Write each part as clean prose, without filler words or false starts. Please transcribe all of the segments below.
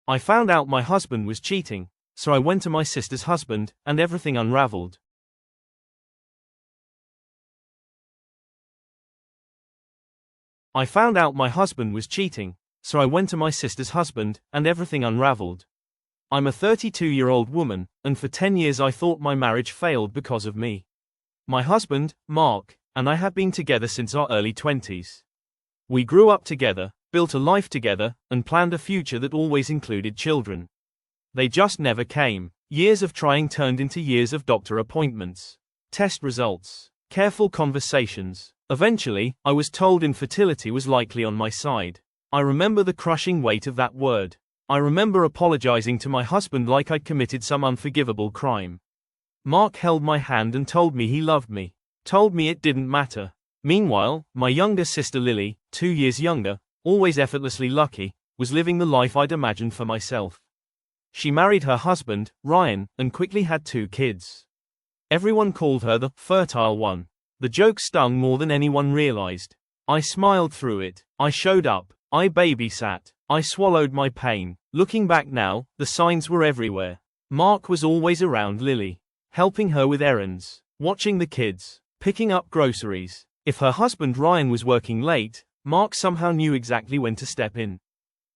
I found out my husband was cheating, so I went to my sister's husband, and everything unraveled. I found out my husband was cheating, so I went to my sister's husband, and everything unraveled. I'm a 32-year-old woman, and for 10 years I thought my marriage failed because of me. My husband, Mark, and I have been together since our early 20s. We grew up together, built a life together, and planned a future that always included children. They just never came. Years of trying turned into years of doctor appointments, test results, careful conversations. Eventually, I was told infertility was likely on my side. I remember the crushing weight of that word. I remember apologizing to my husband like I'd committed some unforgivable crime. Mark held my hand and told me he loved me, told me it didn't matter. Meanwhile, my younger sister Lily, 2 years younger, always effortlessly lucky, was living the life I'd imagined for myself. She married her husband, Ryan, and quickly had 2 kids. Everyone called her the fertile one. The joke stung more than anyone realized. I smiled through it. I showed up. I babysat. I swallowed my pain. Looking back now, the signs were everywhere. Mark was always around Lily, helping her with errands, watching the kids, picking up groceries. If her husband Ryan was working late, Mark somehow knew exactly when to step in.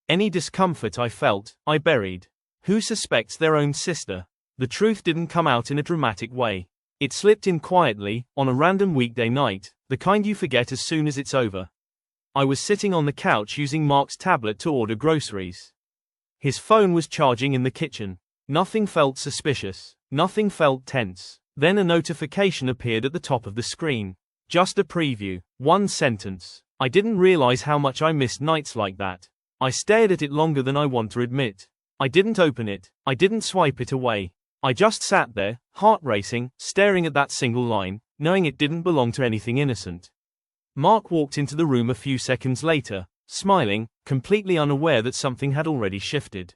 Any discomfort I felt, I buried. Who suspects their own sister? The truth didn't come out in a dramatic way. It slipped in quietly, on a random weekday night, the kind you forget as soon as it's over. I was sitting on the couch using Mark's tablet to order groceries. His phone was charging in the kitchen. Nothing felt suspicious. Nothing felt tense. Then a notification appeared at the top of the screen. Just a preview. 1 sentence. I didn't realize how much I missed nights like that. I stared at it longer than I want to admit. I didn't open it. I didn't swipe it away. I just sat there, heart racing, staring at that single line, knowing it didn't belong to anything innocent. Mark walked into the room a few seconds later, smiling, completely unaware that something had already shifted.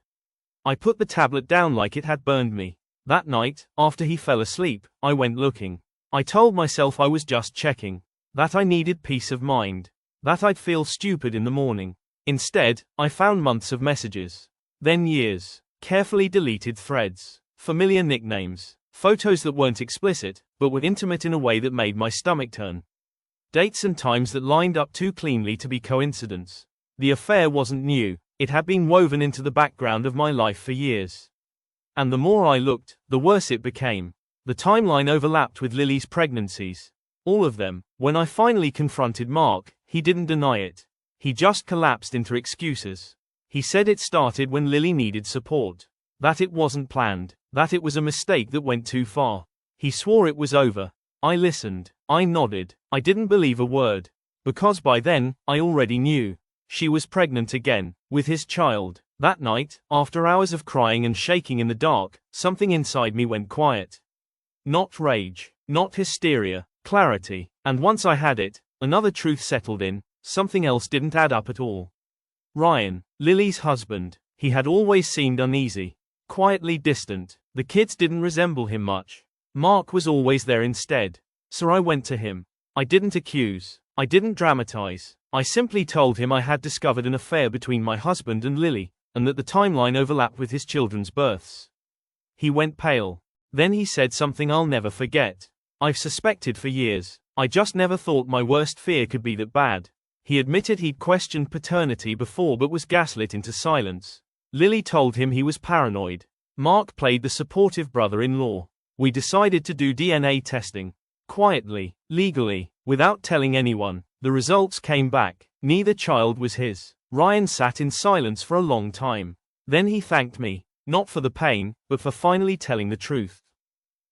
I put the tablet down like it had burned me. That night, after he fell asleep, I went looking. I told myself I was just checking. That I needed peace of mind. That I'd feel stupid in the morning. Instead, I found months of messages. Then years. Carefully deleted threads. Familiar nicknames. Photos that weren't explicit, but were intimate in a way that made my stomach turn. Dates and times that lined up too cleanly to be coincidence. The affair wasn't new. It had been woven into the background of my life for years. And the more I looked, the worse it became. The timeline overlapped with Lily's pregnancies. All of them. When I finally confronted Mark, he didn't deny it. He just collapsed into excuses. He said it started when Lily needed support. That it wasn't planned. That it was a mistake that went too far. He swore it was over. I listened. I nodded. I didn't believe a word. Because by then, I already knew. She was pregnant again, with his child. That night, after hours of crying and shaking in the dark, something inside me went quiet. Not rage. Not hysteria. Clarity. And once I had it, another truth settled in. Something else didn't add up at all. Ryan, Lily's husband. He had always seemed uneasy. Quietly distant. The kids didn't resemble him much. Mark was always there instead. So I went to him. I didn't accuse. I didn't dramatize. I simply told him I had discovered an affair between my husband and Lily, and that the timeline overlapped with his children's births. He went pale. Then he said something I'll never forget. I've suspected for years. I just never thought my worst fear could be that bad. He admitted he'd questioned paternity before but was gaslit into silence. Lily told him he was paranoid. Mark played the supportive brother-in-law. We decided to do DNA testing. Quietly, legally, without telling anyone. The results came back. Neither child was his. Ryan sat in silence for a long time. Then he thanked me, not for the pain, but for finally telling the truth.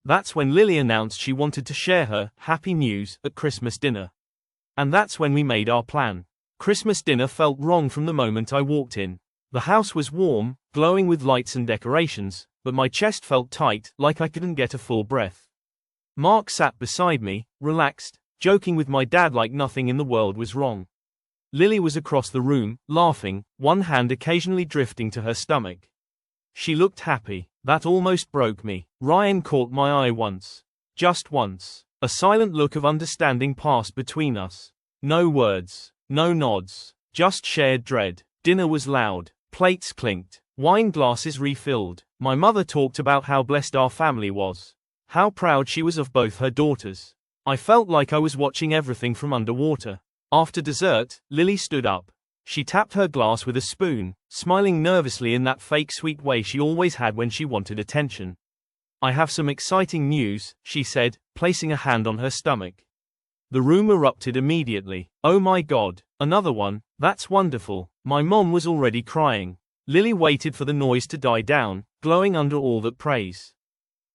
That's when Lily announced she wanted to share her happy news at Christmas dinner. And that's when we made our plan. Christmas dinner felt wrong from the moment I walked in. The house was warm, glowing with lights and decorations, but my chest felt tight, like I couldn't get a full breath. Mark sat beside me, relaxed, joking with my dad like nothing in the world was wrong. Lily was across the room, laughing, one hand occasionally drifting to her stomach. She looked happy. That almost broke me. Ryan caught my eye once. Just once. A silent look of understanding passed between us. No words. No nods. Just shared dread. Dinner was loud. Plates clinked. Wine glasses refilled. My mother talked about how blessed our family was. How proud she was of both her daughters. I felt like I was watching everything from underwater. After dessert, Lily stood up. She tapped her glass with a spoon, smiling nervously in that fake sweet way she always had when she wanted attention. I have some exciting news, she said, placing a hand on her stomach. The room erupted immediately. Oh my God, another one, that's wonderful. My mom was already crying. Lily waited for the noise to die down, glowing under all that praise.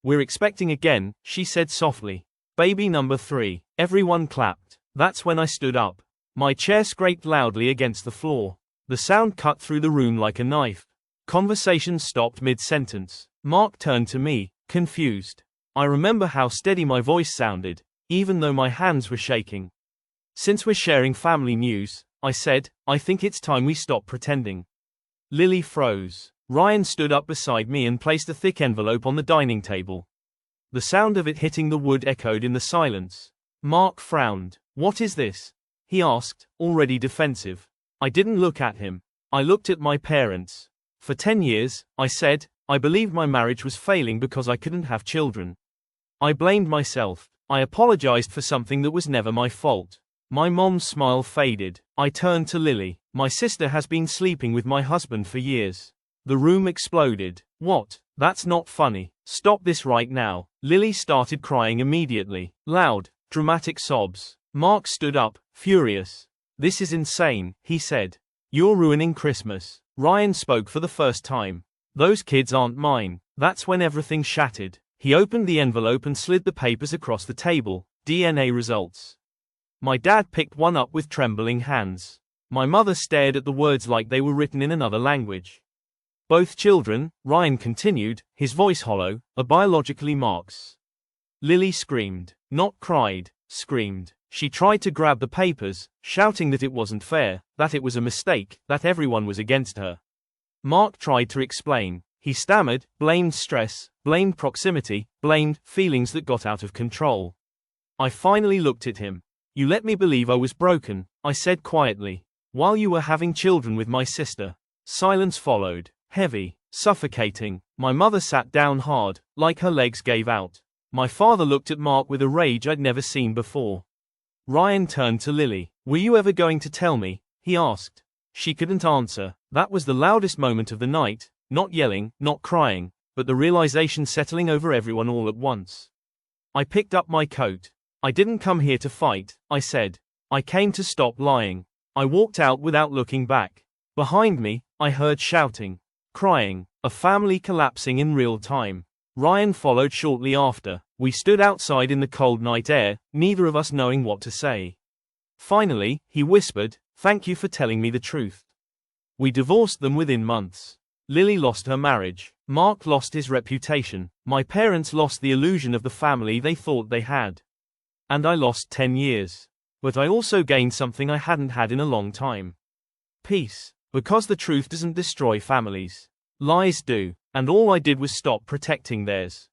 We're expecting again, she said softly. Baby number 3. Everyone clapped. That's when I stood up. My chair scraped loudly against the floor. The sound cut through the room like a knife. Conversation stopped mid-sentence. Mark turned to me, confused. I remember how steady my voice sounded, even though my hands were shaking. Since we're sharing family news, I said, I think it's time we stop pretending. Lily froze. Ryan stood up beside me and placed a thick envelope on the dining table. The sound of it hitting the wood echoed in the silence. Mark frowned. What is this? He asked, already defensive. I didn't look at him. I looked at my parents. For 10 years, I said, I believed my marriage was failing because I couldn't have children. I blamed myself. I apologized for something that was never my fault. My mom's smile faded. I turned to Lily. My sister has been sleeping with my husband for years. The room exploded. What? That's not funny. Stop this right now. Lily started crying immediately. Loud, dramatic sobs. Mark stood up, furious. This is insane, he said. You're ruining Christmas. Ryan spoke for the first time. Those kids aren't mine. That's when everything shattered. He opened the envelope and slid the papers across the table. DNA results. My dad picked one up with trembling hands. My mother stared at the words like they were written in another language. Both children, Ryan continued, his voice hollow, are biologically Mark's. Lily screamed. Not cried, screamed. She tried to grab the papers, shouting that it wasn't fair, that it was a mistake, that everyone was against her. Mark tried to explain. He stammered, blamed stress, blamed proximity, blamed feelings that got out of control. I finally looked at him. You let me believe I was broken, I said quietly. While you were having children with my sister. Silence followed, heavy, suffocating. My mother sat down hard, like her legs gave out. My father looked at Mark with a rage I'd never seen before. Ryan turned to Lily. Were you ever going to tell me? He asked. She couldn't answer. That was the loudest moment of the night, not yelling, not crying, but the realization settling over everyone all at once. I picked up my coat. I didn't come here to fight, I said. I came to stop lying. I walked out without looking back. Behind me, I heard shouting, crying, a family collapsing in real time. Ryan followed shortly after. We stood outside in the cold night air, neither of us knowing what to say. Finally, he whispered, "Thank you for telling me the truth." We divorced them within months. Lily lost her marriage. Mark lost his reputation. My parents lost the illusion of the family they thought they had. And I lost 10 years. But I also gained something I hadn't had in a long time. Peace. Because the truth doesn't destroy families. Lies do. And all I did was stop protecting theirs.